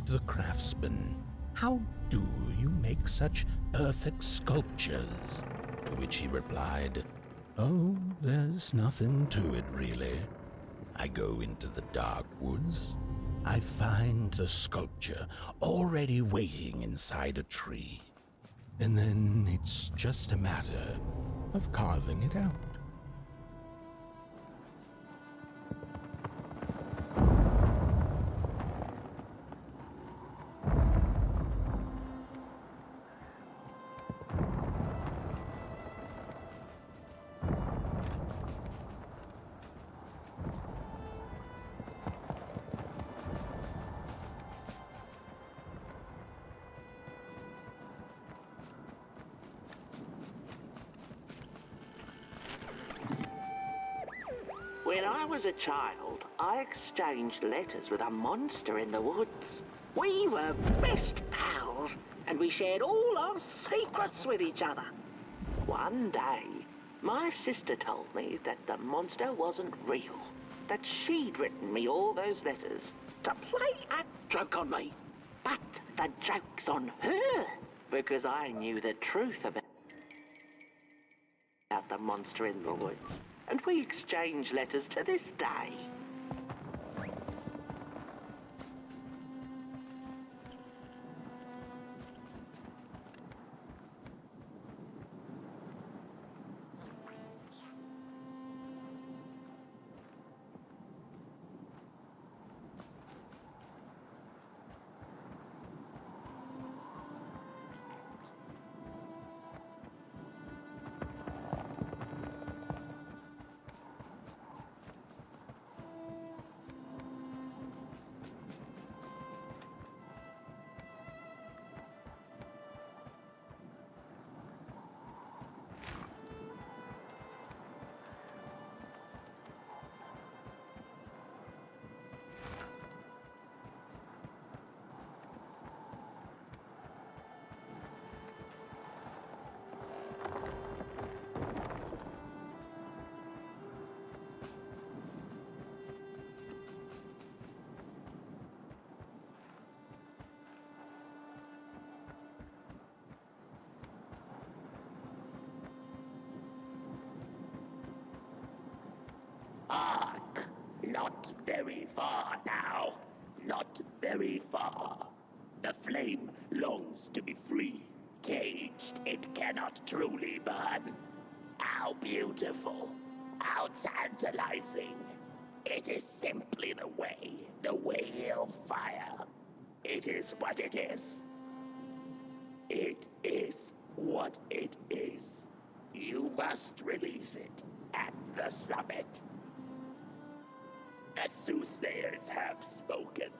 the craftsman, how do you make such perfect sculptures? To which he replied, Oh, there's nothing to it really. I go into the dark woods. I find the sculpture already waiting inside a tree. And then it's just a matter of carving it out. When I was a child, I exchanged letters with a monster in the woods. We were best pals, and we shared all our secrets with each other. One day, my sister told me that the monster wasn't real, that she'd written me all those letters to play a joke on me. But the joke's on her, because I knew the truth about the monster in the woods. And we exchange letters to this day. Ark, not very far now. Not very far. The flame longs to be free. Caged, it cannot truly burn. How beautiful. How tantalizing. It is simply the way of fire. It is what it is. It is what it is. You must release it at the summit. The soothsayers have spoken.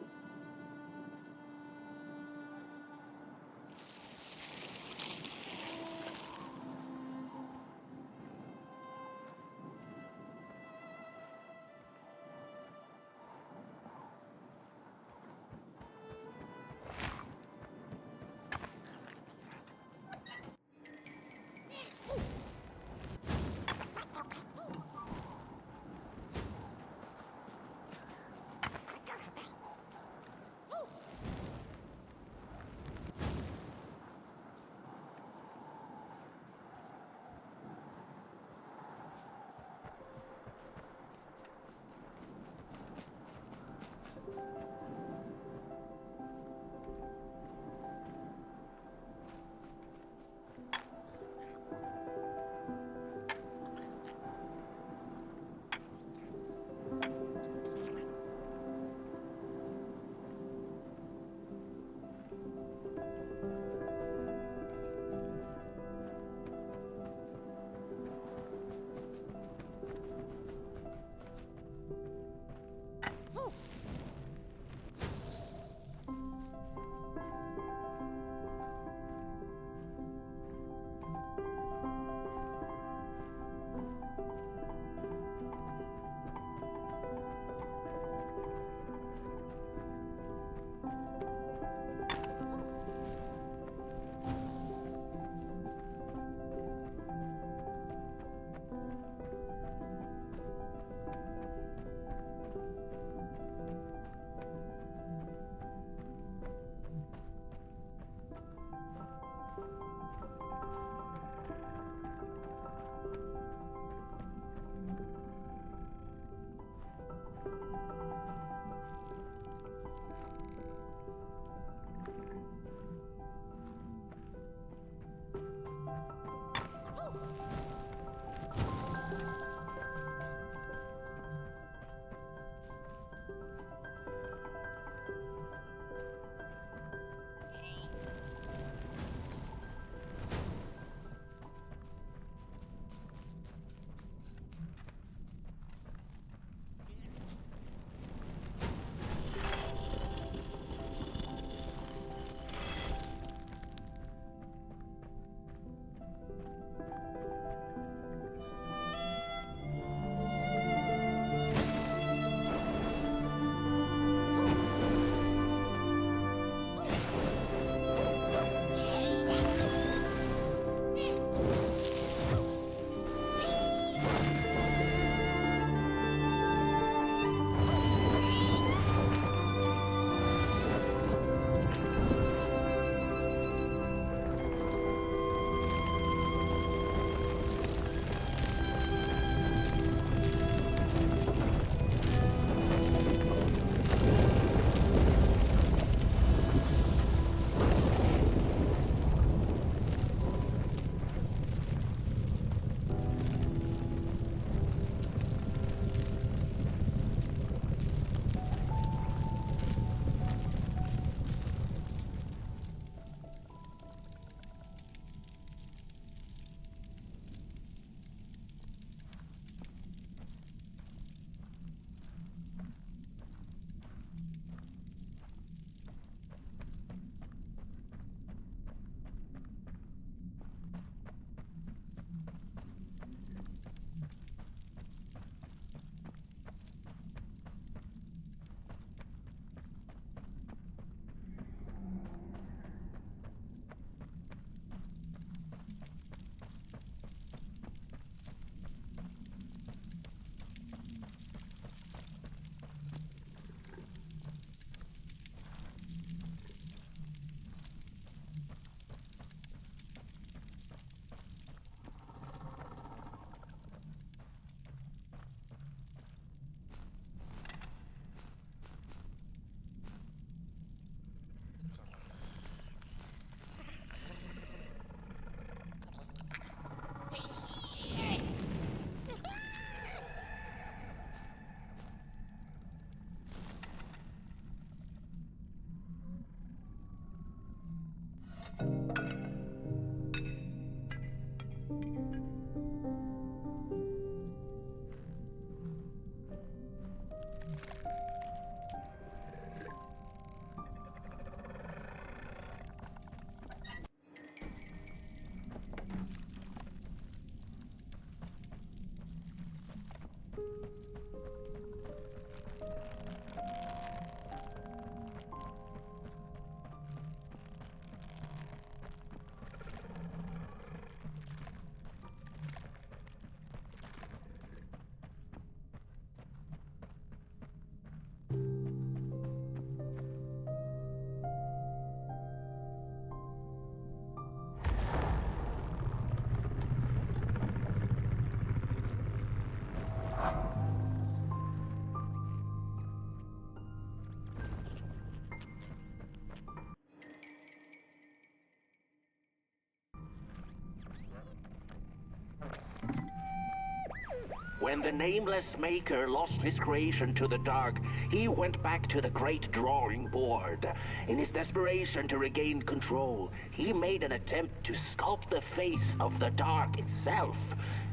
When the nameless maker lost his creation to the dark, he went back to the great drawing board. In his desperation to regain control, he made an attempt to sculpt the face of the dark itself,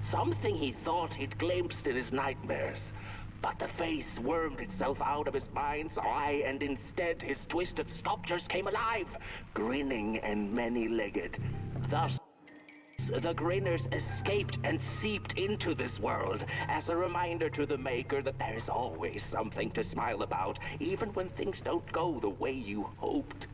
something he thought he'd glimpsed in his nightmares. But the face wormed itself out of his mind's eye, and instead his twisted sculptures came alive, grinning and many-legged. Thus, the grinners escaped and seeped into this world as a reminder to the maker that there's always something to smile about, even when things don't go the way you hoped.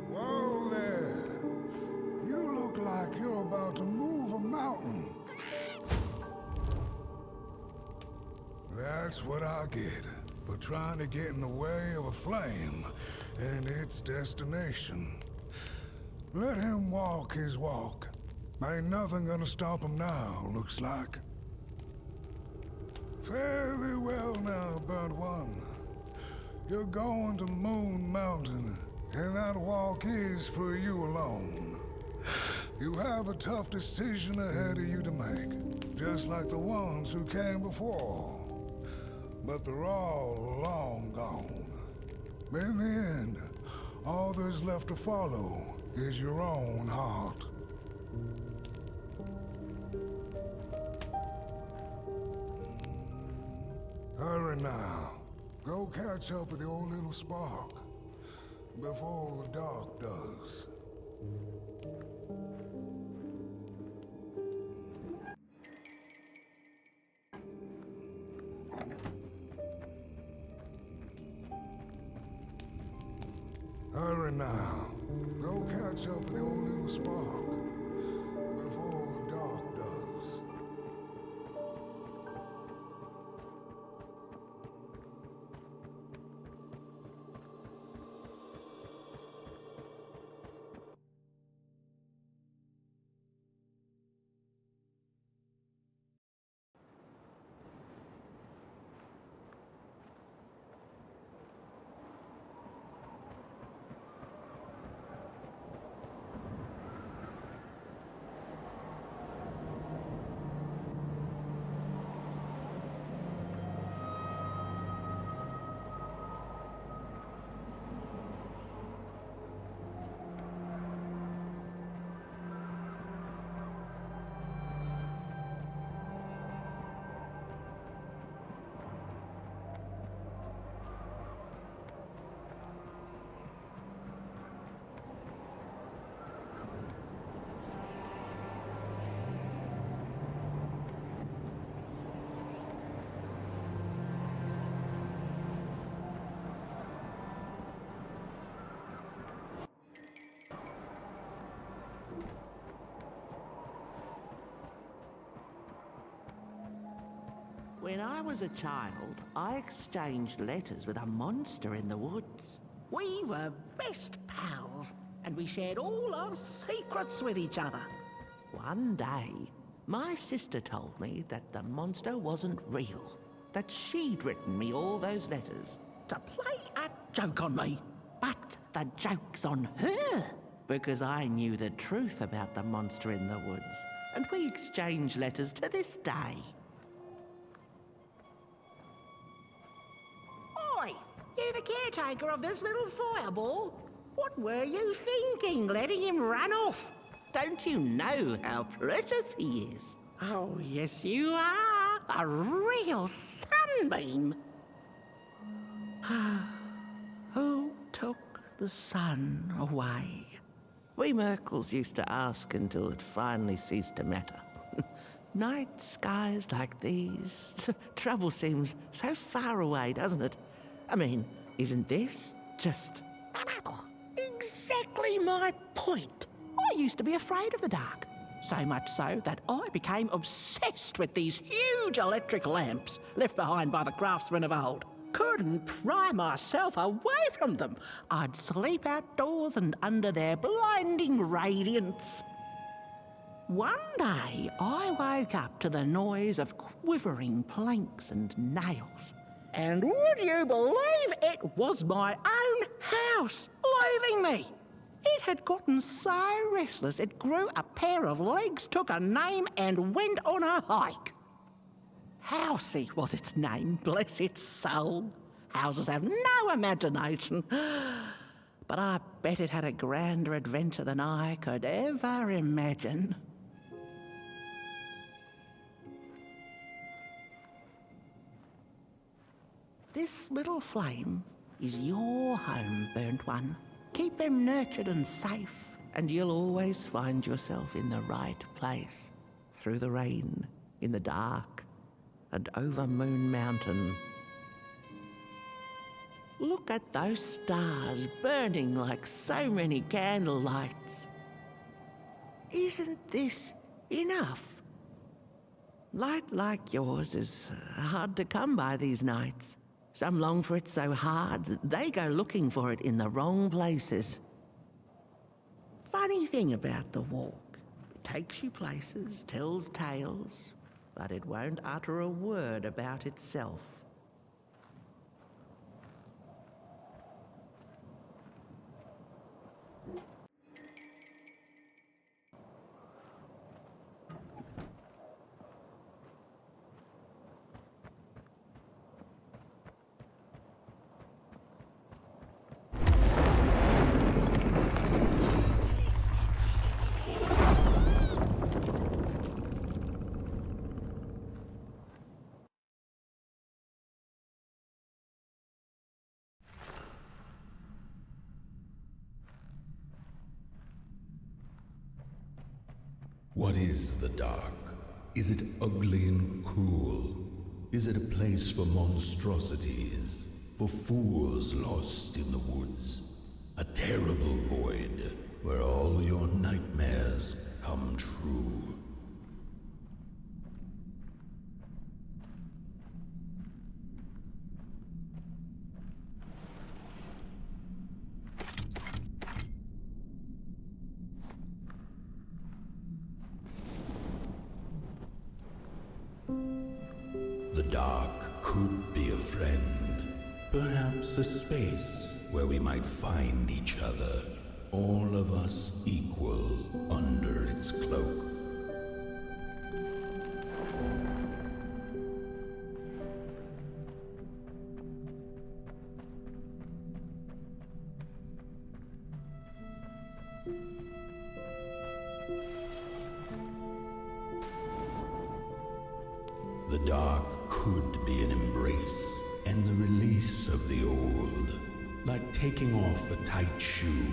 Whoa there! You look like you're about to move a mountain. That's what I get for trying to get in the way of a flame and its destination. Let him walk his walk. Ain't nothing gonna stop him now, looks like. Fairly well now, Bird One. You're going to Moon Mountain, and that walk is for you alone. You have a tough decision ahead of you to make, just like the ones who came before. But they're all long gone. In the end, all there's left to follow is your own heart. Hurry now. Go catch up with the old little spark before the dark does. Hurry now. Go catch up with the old little spark before the dark does. When I was a child, I exchanged letters with a monster in the woods. We were best pals, and we shared all our secrets with each other. One day, my sister told me that the monster wasn't real, that she'd written me all those letters to play a joke on me. But the joke's on her, because I knew the truth about the monster in the woods, and we exchange letters to this day. Oi! caretaker of this little fireball? What were you thinking, letting him run off? Don't you know how precious he is? Oh, yes you are. A real sunbeam. Who took the sun away? We Merkles used to ask until it finally ceased to matter. Night skies like these. Trouble seems so far away, doesn't it? I mean, isn't this just exactly my point? I used to be afraid of the dark. So much so that I became obsessed with these huge electric lamps left behind by the craftsmen of old. Couldn't pry myself away from them. I'd sleep outdoors and under their blinding radiance. One day, I woke up to the noise of quivering planks and nails. And would you believe it was my own house leaving me? It had gotten so restless it grew a pair of legs, took a name and went on a hike. Housey was its name, bless its soul. Houses have no imagination. But I bet it had a grander adventure than I could ever imagine. This little flame is your home, burnt one. Keep him nurtured and safe, and you'll always find yourself in the right place. Through the rain, in the dark, and over Moon Mountain. Look at those stars burning like so many candle lights. Isn't this enough? Light like yours is hard to come by these nights. Some long for it so hard, they go looking for it in the wrong places. Funny thing about the walk, it takes you places, tells tales, but it won't utter a word about itself. What is the dark? Is it ugly and cruel? Is it a place for monstrosities, for fools lost in the woods? A terrible void where all your nightmares come true. The dark could be a friend, perhaps a space where we might find each other, all of us equal under its cloak. The dark could be an embrace and the release of the old, like taking off a tight shoe,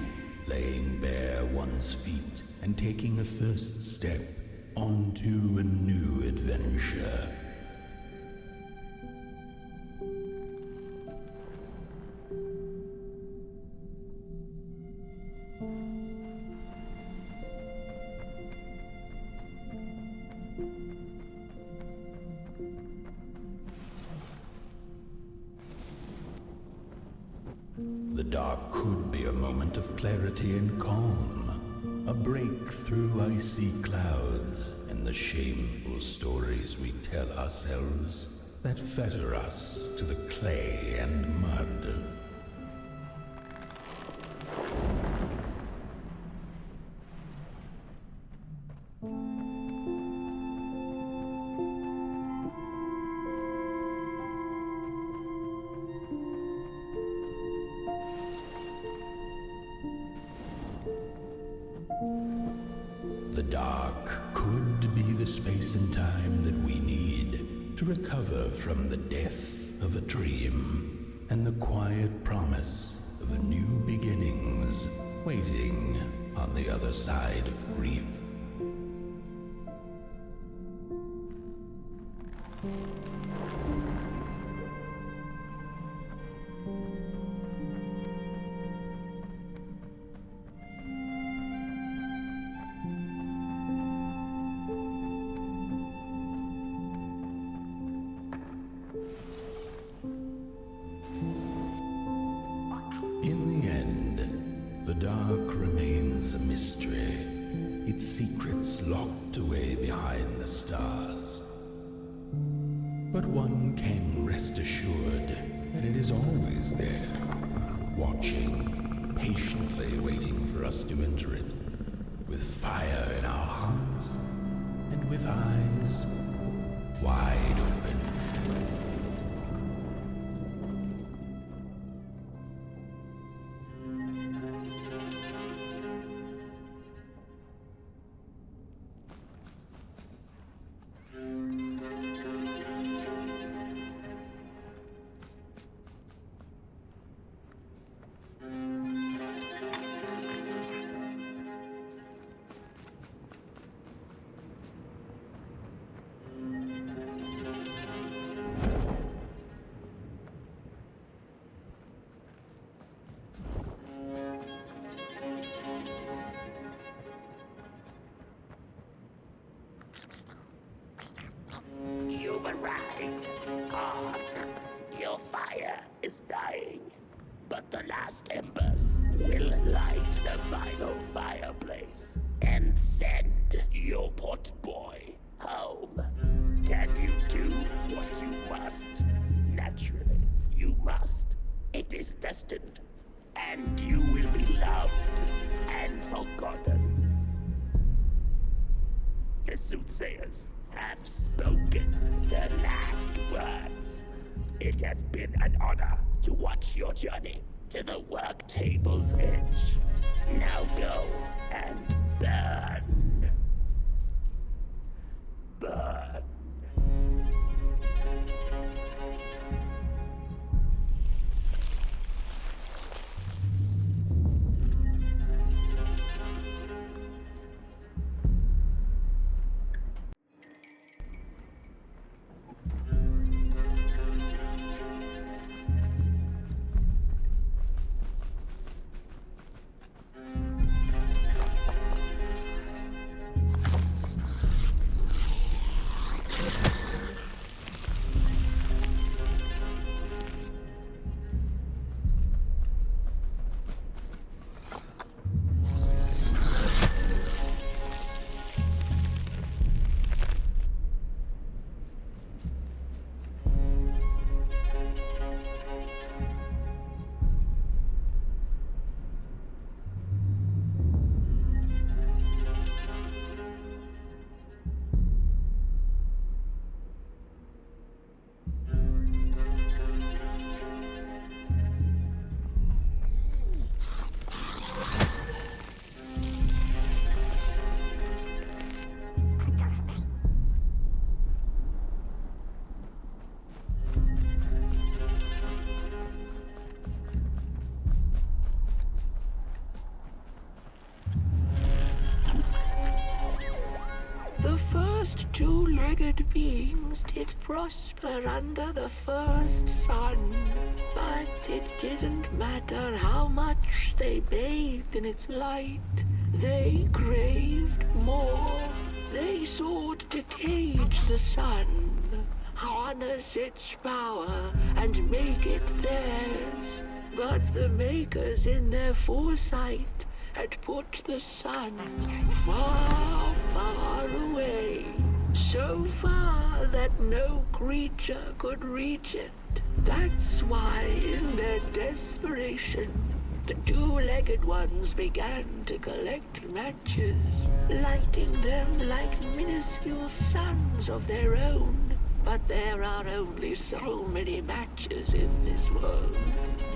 laying bare one's feet, and taking a first step onto a new adventure. The dark could be a moment of clarity and calm, a break through icy clouds and the shameful stories we tell ourselves that fetter us to the clay and mud. The dark could be the space and time that we need to recover from the death of a dream and the quiet promise of new beginnings waiting on the other side of grief. In the end, the dark remains a mystery, its secrets locked away behind the stars. But one can rest assured that it is always there, watching, patiently waiting for us to enter it, with fire in our hearts and with eyes wide open. You've arrived. Hark! Your fire is dying, but the last embers will light the final fireplace and send your potboy home. Can you do what you must? Naturally, you must. It is destined, and you will be loved and forgotten. The soothsayers have spoken the last words. It has been an honor to watch your journey to the work table's edge. Now go and burn. Burn. first two-legged beings did prosper under the first sun. But it didn't matter how much they bathed in its light. They craved more. They sought to cage the sun, harness its power, and make it theirs. But the makers in their foresight had put the sun far, far away. So far that no creature could reach it. That's why, in their desperation, the two-legged ones began to collect matches, lighting them like minuscule suns of their own. But there are only so many matches in this world,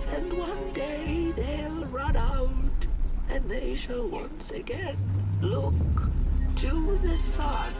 and one day they'll run out, and they shall once again look to the sun.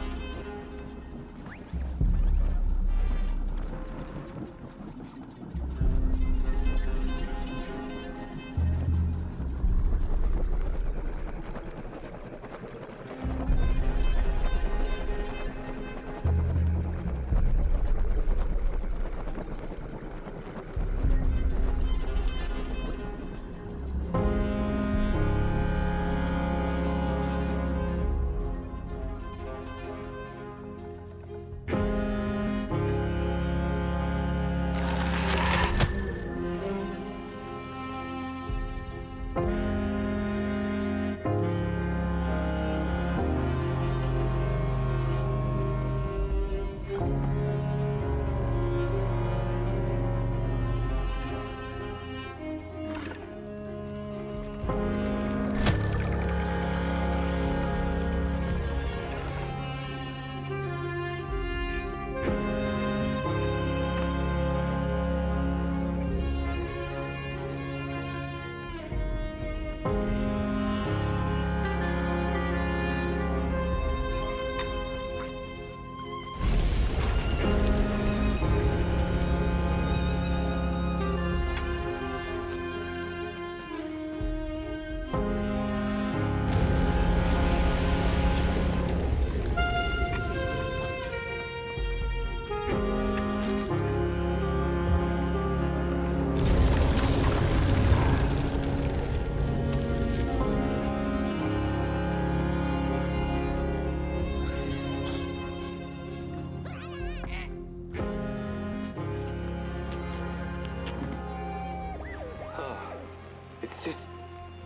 It's just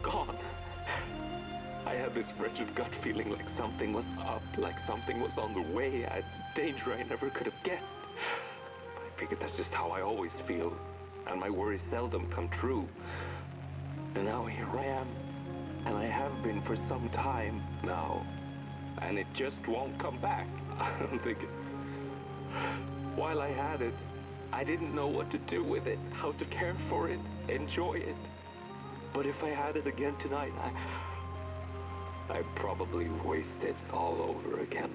gone. I had this wretched gut feeling like something was up, like something was on the way, a danger I never could have guessed. I figured that's just how I always feel, and my worries seldom come true. And now here I am, and I have been for some time now, and it just won't come back. I don't think it... While I had it, I didn't know what to do with it, how to care for it, enjoy it. But if I had it again tonight, I'd probably waste it all over again.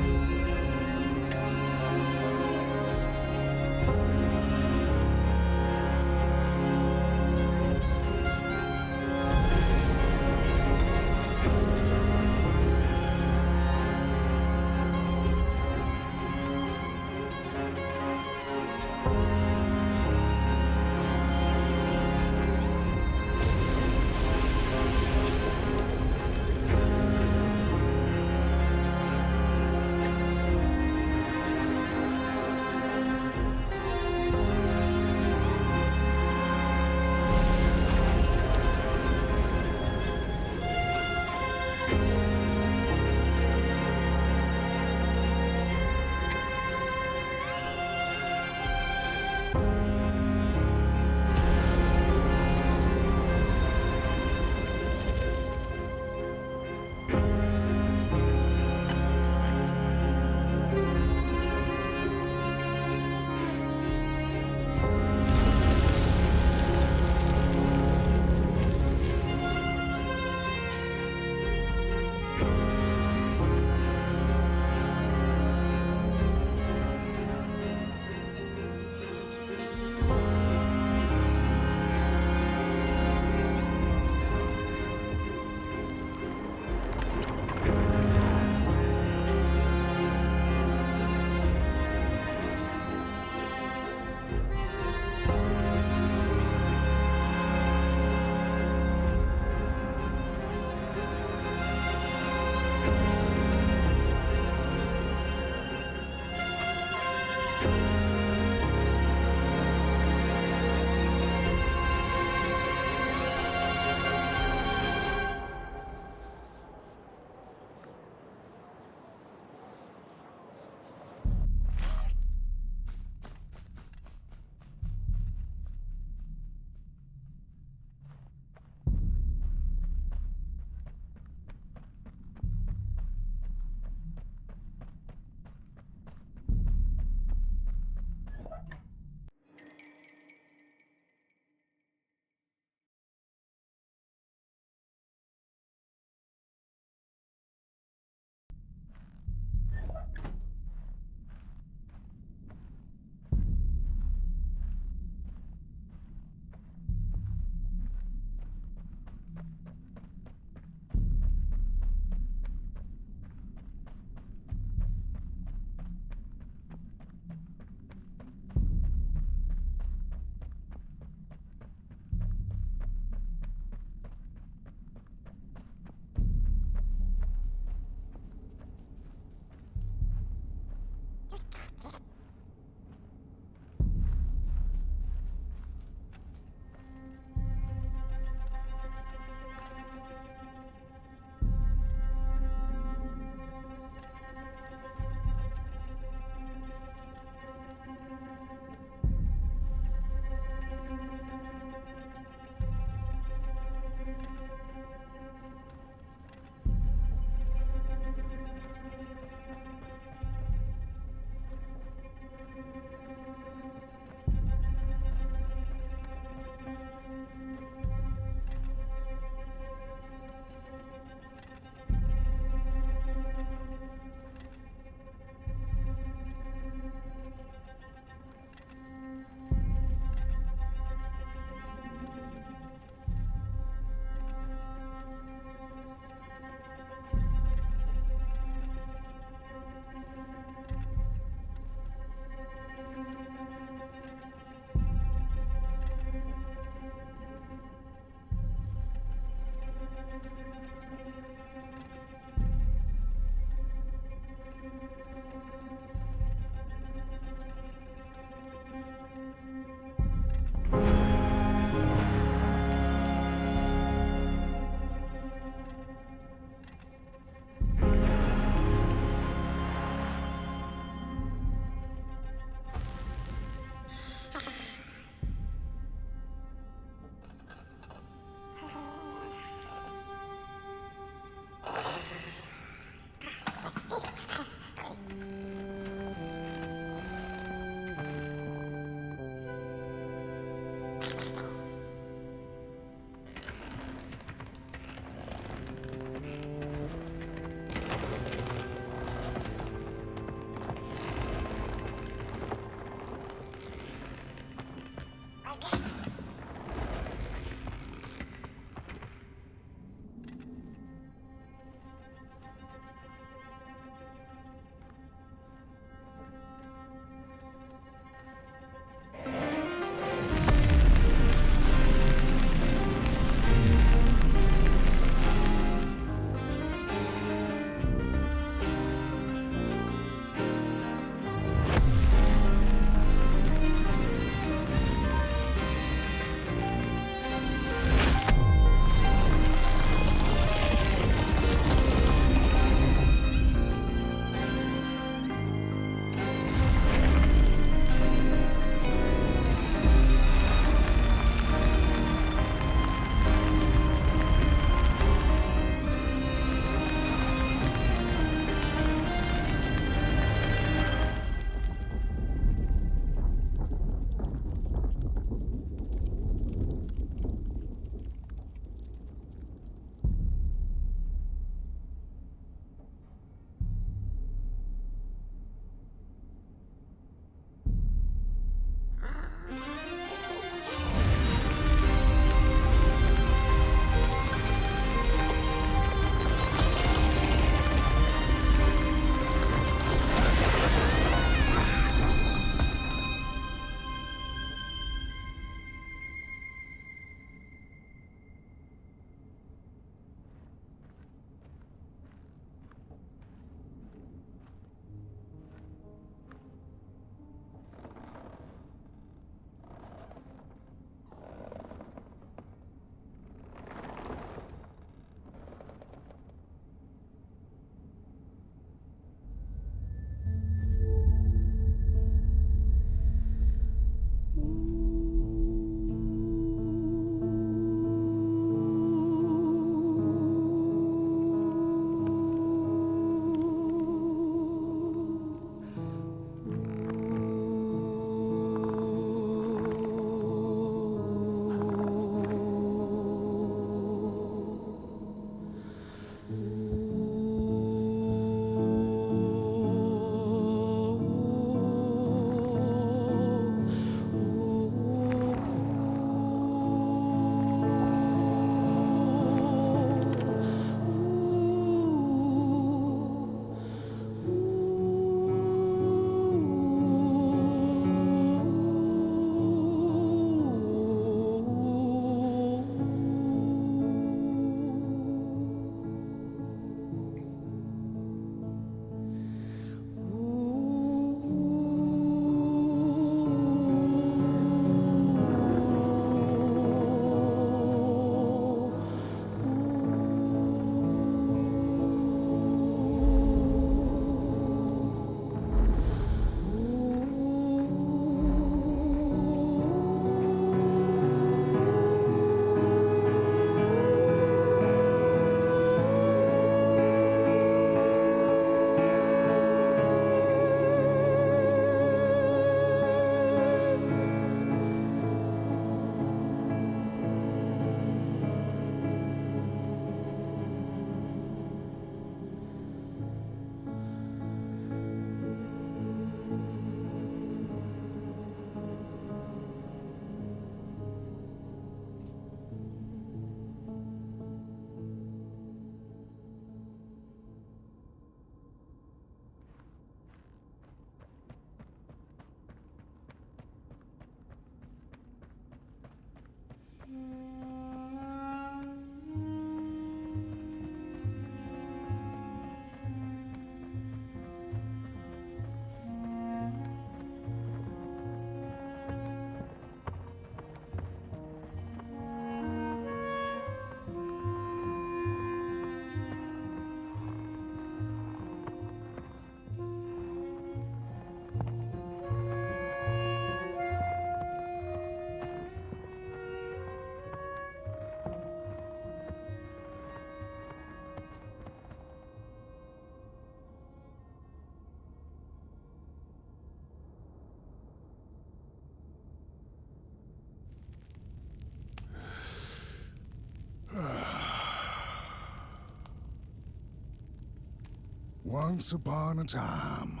Once upon a time,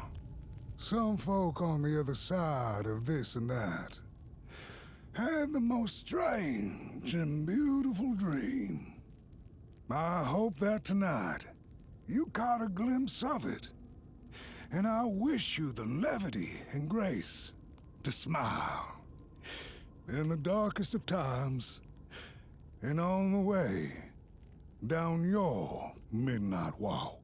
some folk on the other side of this and that had the most strange and beautiful dream. I hope that tonight you caught a glimpse of it, and I wish you the levity and grace to smile in the darkest of times and on the way down your midnight walk.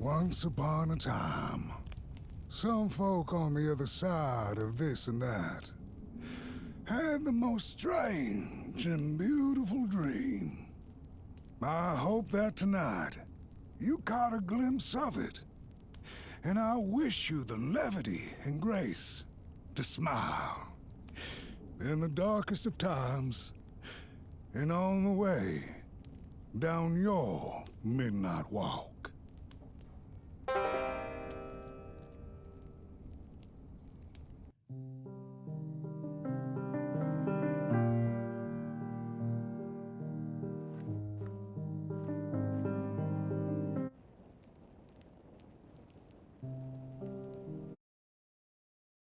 Once upon a time, some folk on the other side of this and that had the most strange and beautiful dream. I hope that tonight you caught a glimpse of it, and I wish you the levity and grace to smile in the darkest of times and on the way down your midnight walk.